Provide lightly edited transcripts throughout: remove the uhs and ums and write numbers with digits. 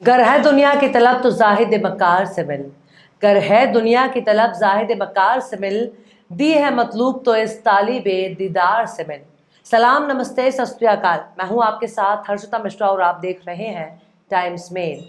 गर है दुनिया की तलब तो जाहिद मक्कार से मिल। गर है दुनिया की तलब जाहिद मक्कार से मिल। दी है मतलूब तो इस तालिबे दीदार से मिल। सलाम, नमस्ते, सत श्री अकाल। मैं हूं आपके साथ हर्षिता मिश्रा और आप देख रहे हैं टाइम्स मेल।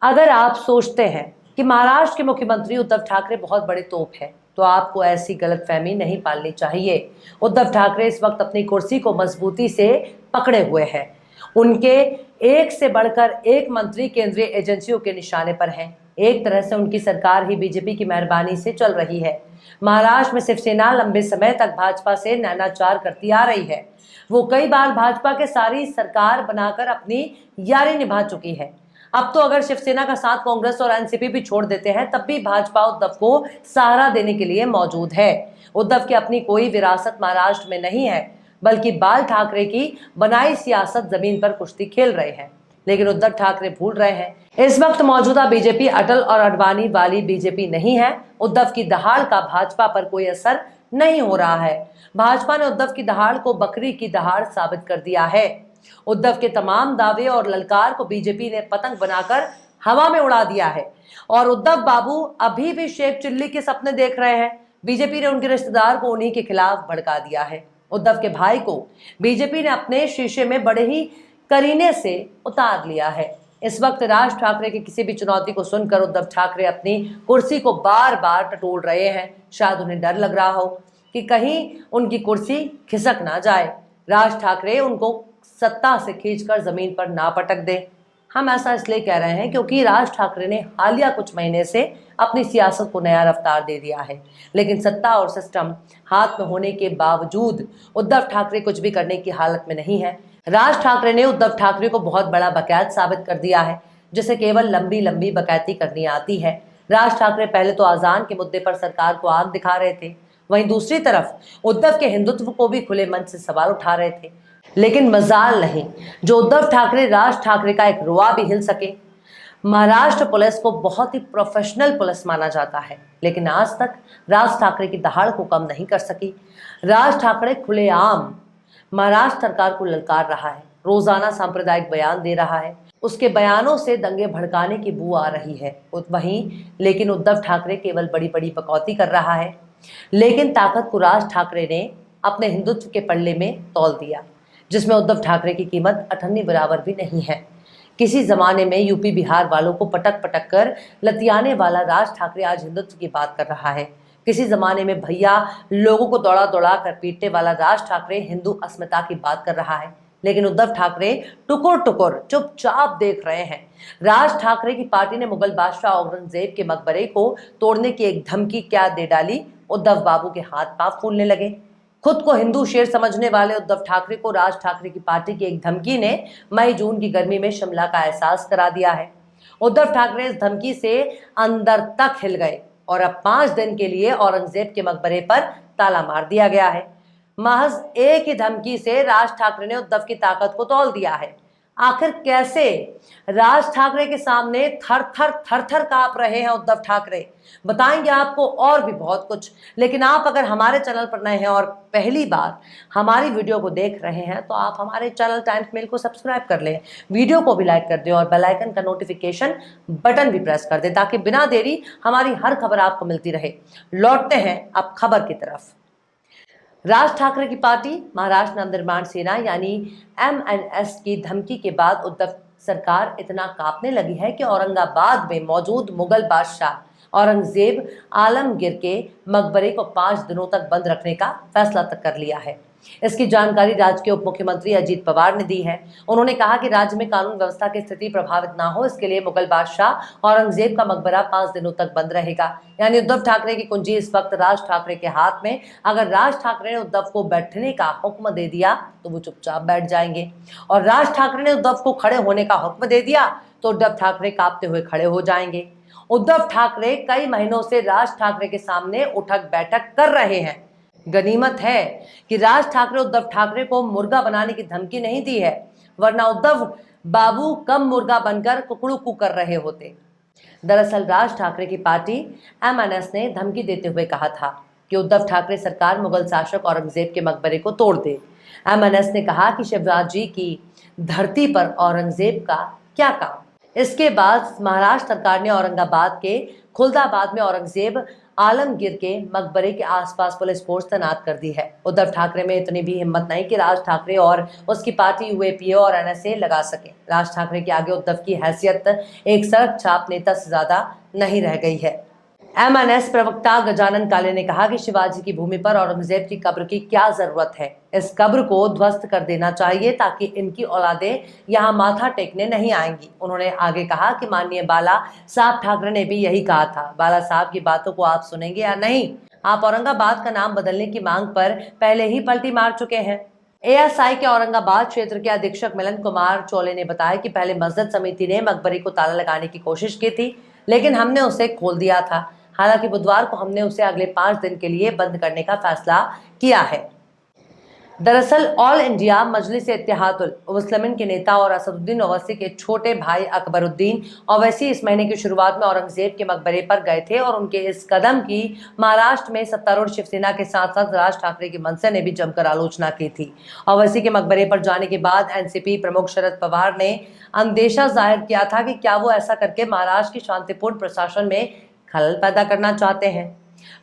अगर आप सोचते हैं कि महाराष्ट्र के मुख्यमंत्री उद्धव ठाकरे बहुत बड़े तोप हैं, तो आपको ऐसी गलतफहमी नहीं पालनी चाहिए। उद्धव ठाकरे इस वक्त अपनी कुर्सी को मजबूती से पकड़े हुए हैं। उनके एक से बढ़कर एक मंत्री केंद्रीय एजेंसियों के निशाने पर हैं। एक तरह से उनकी सरकार ही बीजेपी की मेहरबानी से चल रही है। महाराष्ट्र में शिवसेना लंबे समय तक भाजपा से नैनाचार करती आ रही है। वो कई बार भाजपा के सारी सरकार बनाकर अपनी यारी निभा चुकी है। अब तो अगर शिवसेना का साथ कांग्रेस और एनसीपी भी छोड़ देते हैं, तब भी भाजपा उद्धव को सहारा देने के लिए मौजूद है। उद्धव की अपनी कोई विरासत महाराष्ट्र में नहीं है, बल्कि बाल ठाकरे की बनाई सियासत जमीन पर कुश्ती खेल रहे हैं। लेकिन उद्धव ठाकरे भूल रहे हैं, इस वक्त मौजूदा बीजेपी अटल और अडवाणी वाली बीजेपी नहीं है। उद्धव की दहाड़ का भाजपा पर कोई असर नहीं हो रहा है। भाजपा ने उद्धव की दहाड़ को बकरी की दहाड़ साबित कर दिया है। उद्धव के तमाम दावे और ललकार को बीजेपी ने पतंग बनाकर हवा में उड़ा दिया है। और उद्धव बाबू अभी भी शेख चिल्ली के सपने देख रहे हैं। बीजेपी ने उनके रिश्तेदार को उन्हीं के खिलाफ भड़का दिया है। उद्धव के भाई को बीजेपी ने अपने शीशे में बड़े ही करीने से उतार लिया है। इस वक्त राज ठाकरे की किसी भी चुनौती को सुनकर उद्धव ठाकरे अपनी कुर्सी को बार बार टटोल रहे हैं। शायद उन्हें डर लग रहा हो कि कहीं उनकी कुर्सी खिसक ना जाए, राज ठाकरे उनको सत्ता से खींचकर जमीन पर ना पटक दे। हम ऐसा इसलिए कह रहे हैं क्योंकि राज ठाकरे ने हालिया कुछ महीने से अपनी सियासत को नया रफ्तार दे दिया है। लेकिन सत्ता और सिस्टम हाथ में होने के बावजूद उद्धव ठाकरे कुछ भी करने की हालत में नहीं है। राज ठाकरे ने उद्धव ठाकरे को बहुत बड़ा बकैत साबित कर दिया है, जिसे केवल लंबी लंबी बकैती करनी आती है। राज ठाकरे पहले तो आजान के मुद्दे पर सरकार को आग दिखा रहे थे, वहीं दूसरी तरफ उद्धव के हिंदुत्व को भी खुले मन से सवाल उठा रहे थे। लेकिन मजाल नहीं जो उद्धव ठाकरे राज ठाकरे का एक रुआ भी हिल सके। महाराष्ट्र पुलिस को बहुत ही प्रोफेशनल पुलिस माना जाता है, लेकिन आज तक राज ठाकरे की दहाड़ को कम नहीं कर सकी। राज ठाकरे खुलेआम महाराष्ट्र सरकार को ललकार रहा है, रोजाना सांप्रदायिक बयान दे रहा है। उसके बयानों से दंगे भड़काने की बू आ रही है। वहीं लेकिन उद्धव ठाकरे केवल बड़ी बड़ी बकौती कर रहा है। लेकिन ताकत को राज ठाकरे ने अपने हिंदुत्व के पल्ले में तौल दिया, जिसमें उद्धव ठाकरे की कीमत अठन्नी बराबर भी नहीं है। किसी जमाने में यूपी बिहार वालों को पटक पटक कर लतियाने वाला राज ठाकरे आज हिंदुत्व की बात कर रहा है। किसी जमाने में भैया लोगों को दौड़ा दौड़ा कर पीटने वाला राज ठाकरे हिंदू अस्मिता की बात कर रहा है। लेकिन उद्धव ठाकरे टुकुर टुकुर चुपचाप देख रहे हैं। राज ठाकरे की पार्टी ने मुगल बादशाह औरंगजेब के मकबरे को तोड़ने की एक धमकी क्या दे डाली, उद्धव बाबू के हाथ पांव फूलने लगे। खुद को हिंदू शेर समझने वाले उद्धव ठाकरे को राज ठाकरे की पार्टी की एक धमकी ने मई जून की गर्मी में शिमला का एहसास करा दिया है। उद्धव ठाकरे इस धमकी से अंदर तक हिल गए और अब 5 दिन के लिए औरंगजेब के मकबरे पर ताला मार दिया गया है। महज एक ही धमकी से राज ठाकरे ने उद्धव की ताकत को तौल दिया है। आखिर कैसे राज ठाकरे के सामने थर थर कांप रहे हैं उद्धव ठाकरे, बताएंगे आपको और भी बहुत कुछ। लेकिन आप अगर हमारे चैनल पर नए हैं और पहली बार हमारी वीडियो को देख रहे हैं, तो आप हमारे चैनल टाइम्स मेल को सब्सक्राइब कर लें, वीडियो को भी लाइक कर दें और बेल आइकन का नोटिफिकेशन बटन भी प्रेस कर दें, ताकि बिना देरी हमारी हर खबर आपको मिलती रहे। लौटते हैं अब खबर की तरफ। राज ठाकरे की पार्टी महाराष्ट्र नवनिर्माण सेना यानी एमएनएस की धमकी के बाद उद्धव सरकार इतना कांपने लगी है कि औरंगाबाद में मौजूद मुगल बादशाह औरंगजेब आलमगीर के मकबरे को 5 दिनों तक बंद रखने का फैसला तक कर लिया है। इसकी जानकारी राज्य के उप मुख्यमंत्री अजीत पवार ने दी है। उन्होंने कहा कि राज्य में कानून व्यवस्था की स्थिति प्रभावित ना हो, इसके लिए मुगल बादशाह औरंगजेब का मकबरा 5 दिनों तक बंद रहेगा। यानी उद्धव ठाकरे की कुंजी इस वक्त राज ठाकरे के हाथ में। अगर राज ठाकरे ने उद्धव को बैठने का हुक्म दे दिया तो वो चुपचाप बैठ जाएंगे, और राज ठाकरे ने उद्धव को खड़े होने का हुक्म दे दिया तो उद्धव ठाकरे कांपते हुए खड़े हो जाएंगे। उद्धव ठाकरे कई महीनों से राज ठाकरे के सामने उठक बैठक कर रहे हैं। गनीमत है कि राज ठाकरे उद्धव ठाकरे को मुर्गा बनाने की धमकी नहीं दी है, वरना उद्धव बाबू कम मुर्गा बनकर कुकड़ू कर रहे होते। दरअसल राज ठाकरे की पार्टी एमएनएस ने धमकी देते हुए कहा था कि उद्धव ठाकरे सरकार मुगल शासक औरंगजेब के मकबरे को तोड़ दे। एमएनएस ने कहा कि शिवराज जी की धरती पर औरंगजेब का क्या काम। इसके बाद महाराष्ट्र सरकार ने औरंगाबाद के खुलदाबाद में औरंगजेब आलमगीर के मकबरे के आसपास पुलिस फोर्स तैनात कर दी है। उद्धव ठाकरे में इतनी भी हिम्मत नहीं कि राज ठाकरे और उसकी पार्टी यूएपीए और एनएसए लगा सके। राज ठाकरे के आगे उद्धव की हैसियत एक सड़क छाप नेता से ज्यादा नहीं रह गई है। एमएनएस प्रवक्ता गजानन काले ने कहा कि शिवाजी की भूमि पर औरंगजेब की कब्र की क्या जरूरत है। इस कब्र को ध्वस्त कर देना चाहिए ताकि इनकी औलादें यहाँ माथा टेकने नहीं आएंगी। उन्होंने आगे कहा कि माननीय बाला साहब ठाकरे ने भी यही कहा था। बाला साहब की बातों को आप सुनेंगे या नहीं? आप औरंगाबाद का नाम बदलने की मांग पर पहले ही पलटी मार चुके हैं। एएसआई के औरंगाबाद क्षेत्र के अधीक्षक मिलन कुमार चौले ने बताया कि पहले मस्जिद समिति ने मकबरे को ताला लगाने की कोशिश की थी, लेकिन हमने उसे खोल दिया था। हालांकि बुधवार को हमने उसे अगले 5 दिन के लिए बंद करने का फैसला किया है। दरअसल ऑल इंडिया मजलिस इत्तेहादुल मुस्लिमीन के नेता और असदुद्दीन ओवैसी के छोटे भाई अकबरुद्दीन ओवैसी इस महीने की शुरुआत में औरंगजेब के मकबरे पर गए थे और उनके इस कदम की महाराष्ट्र में सत्तारूढ़ शिवसेना के साथ साथ राज ठाकरे की मनसे ने भी जमकर आलोचना की थी। ओवैसी के मकबरे पर जाने के बाद एनसीपी प्रमुख शरद पवार ने अंदेशा जाहिर किया था कि क्या वो ऐसा करके महाराष्ट्र की शांतिपूर्ण प्रशासन में खलल पैदा करना चाहते हैं।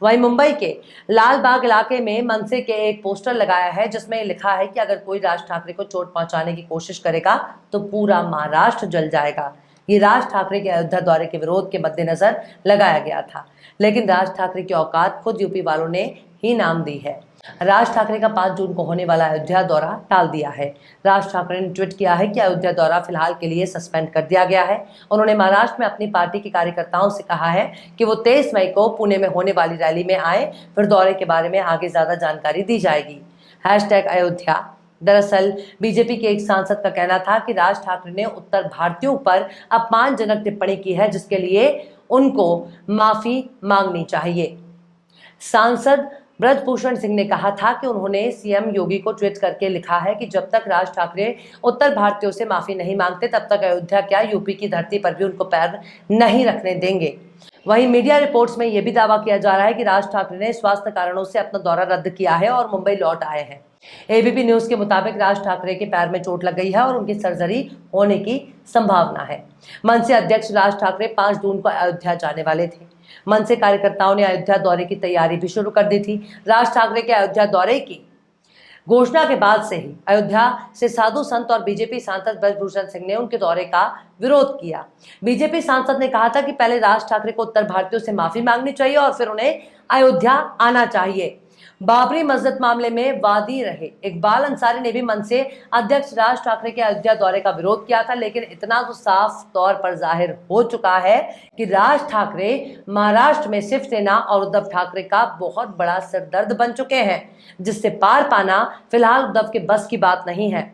वहीं मुंबई के लाल बाग इलाके में मनसे के एक पोस्टर लगाया है जिसमें लिखा है कि अगर कोई राज ठाकरे को चोट पहुंचाने की कोशिश करेगा तो पूरा महाराष्ट्र जल जाएगा। ये राज ठाकरे के अयोध्या दौरे के विरोध के मद्देनजर लगाया गया था, लेकिन राज ठाकरे की औकात खुद यूपी वालों ने ही नाम दी है। राज ठाकरे का 5 जून को होने वाला अयोध्या दौरा टाल दिया है। राज ठाकरे ने ट्वीट किया है कि अयोध्या दौरा फिलहाल के लिए सस्पेंड कर दिया गया है। उन्होंने महाराष्ट्र में अपनी पार्टी के कार्यकर्ताओं से कहा है कि वो 23 मई को पुणे में होने वाली रैली में आए, फिर दौरे के बारे में आगे ज्यादा जानकारी दी जाएगी। #अयोध्या। दरअसल बीजेपी के एक सांसद का कहना था कि राज ठाकरे ने उत्तर भारतीयों पर अपमानजनक टिप्पणी की है, जिसके लिए उनको माफी मांगनी चाहिए। सांसद ब्रजभूषण सिंह ने कहा था कि उन्होंने सीएम योगी को ट्वीट करके लिखा है कि जब तक राज ठाकरे उत्तर भारतीयों से माफी नहीं मांगते तब तक अयोध्या क्या यूपी की धरती पर भी उनको पैर नहीं रखने देंगे। वहीं मीडिया रिपोर्ट्स में यह भी दावा किया जा रहा है कि राज ठाकरे ने स्वास्थ्य कारणों से अपना दौरा रद्द किया है और मुंबई लौट आए हैं। एबीपी न्यूज के मुताबिक राज ठाकरे के पैर में चोट लग गई है और उनकी सर्जरी होने की संभावना है। मनसे अध्यक्ष राज ठाकरे 5 जून को अयोध्या जाने वाले थे। मनसे कार्यकर्ताओं ने अयोध्या दौरे की तैयारी भी शुरू कर दी थी। राज ठाकरे के अयोध्या दौरे की घोषणा के बाद से ही अयोध्या से साधु संत और बीजेपी सांसद ब्रजभूषण सिंह ने उनके दौरे का विरोध किया। बीजेपी सांसद ने कहा था कि पहले राज ठाकरे को उत्तर भारतीयों से माफी मांगनी चाहिए और फिर उन्हें अयोध्या आना चाहिए। बाबरी मस्जिद मामले में वादी रहे इकबाल अंसारी ने भी मनसे अध्यक्ष राज ठाकरे के अयोध्या दौरे का विरोध किया था, लेकिन इतना तो साफ तौर पर जाहिर हो चुका है कि राज ठाकरे महाराष्ट्र में शिवसेना और उद्धव ठाकरे का बहुत बड़ा सिरदर्द बन चुके हैं, जिससे पार पाना फिलहाल उद्धव के बस की बात नहीं है।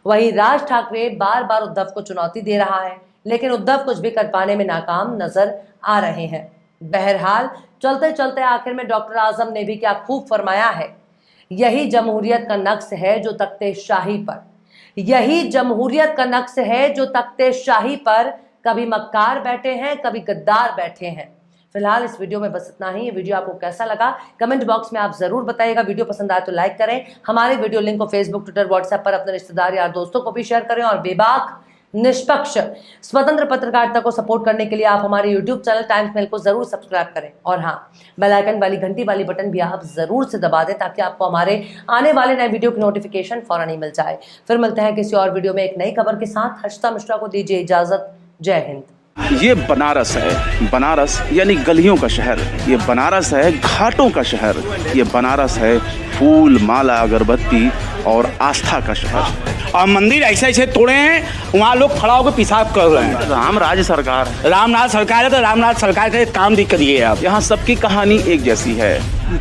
वहीं राज ठाकरे बार बार उद्धव को चुनौती दे रहा है, लेकिन उद्धव कुछ भी कर पाने में नाकाम नजर आ रहे हैं। बहरहाल चलते चलते आखिर में डॉक्टर आजम ने भी क्या खूब फरमाया है, यही जमहूरियत का नक्श है जो तख्ते शाही पर, यही जमहूरियत का नक्श है जो तख्ते शाही पर कभी मक्कार बैठे हैं, कभी गद्दार बैठे हैं। फिलहाल इस वीडियो में बस इतना ही। ये वीडियो आपको कैसा लगा कमेंट बॉक्स में आप जरूर बताइएगा। वीडियो पसंद आए तो लाइक करें। हमारे वीडियो लिंक को फेसबुक, ट्विटर, व्हाट्सएप पर अपने रिश्तेदार यार दोस्तों को भी शेयर करें और बेबाक निष्पक्ष स्वतंत्र पत्रकारिता को सपोर्ट करने के लिए आप हमारे YouTube चैनल टाइम्स मेल को जरूर सब्सक्राइब करें और हाँ, बेल आइकन वाली घंटी वाली बटन भी आप जरूर से दबा दें ताकि आपको हमारे आने वाले नए वीडियो की नोटिफिकेशन फौरन ही मिल जाए। फिर मिलते हैं किसी और वीडियो में एक नई खबर के साथ। हर्षिता मिश्रा को दीजिए इजाजत। जय हिंद। ये बनारस है, बनारस यानी गलियों का शहर। ये बनारस है घाटों का शहर। ये बनारस है फूल माला अगरबत्ती और आस्था का शहर। और मंदिर ऐसे ऐसे तोड़े हैं, वहाँ लोग खड़ा होकर पेशाब कर रहे हैं। रामराज सरकार, रामनाथ सरकार है तो रामनाथ सरकार का काम करिए आप। यहाँ सबकी कहानी एक जैसी है।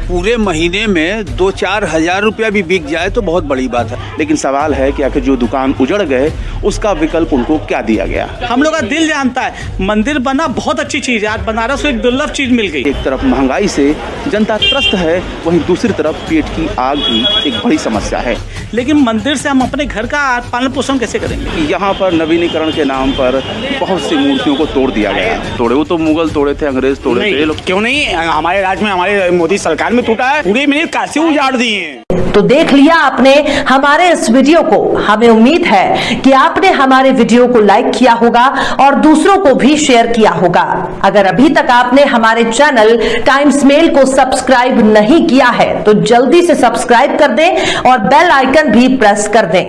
पूरे महीने में 2-4 हज़ार रुपया भी बिक जाए तो बहुत बड़ी बात है। लेकिन सवाल है कि आखिर जो दुकान उजड़ गए उसका विकल्प उनको क्या दिया गया। हम लोग का दिल जानता है मंदिर बना बहुत अच्छी चीज़ है। आज बनारस को एक दुर्लभ चीज़ मिल गई। एक तरफ महंगाई से जनता त्रस्त है, वहीं दूसरी तरफ पेट की आग भी एक बड़ी समस्या है। लेकिन मंदिर से हम अपने घर का पालन पोषण कैसे करेंगे? यहाँ पर नवीनीकरण के नाम पर बहुत सी मूर्तियों को तोड़ दिया गया। तोड़े वो तो मुगल तोड़े थे, अंग्रेज तोड़े थे। क्यों नहीं, हमारे राज्य में हमारे मोदी सरकार में टूटा है। पूरे मिनट काशी उजाड़ दिए। तो देख लिया आपने हमारे इस वीडियो को। हमें उम्मीद है कि आपने हमारे वीडियो को लाइक किया होगा और दूसरों को भी शेयर किया होगा। अगर अभी तक आपने हमारे चैनल टाइम्स मेल को सब्सक्राइब नहीं किया है तो जल्दी से सब्सक्राइब कर दें और बेल आइकन भी प्रेस कर दें।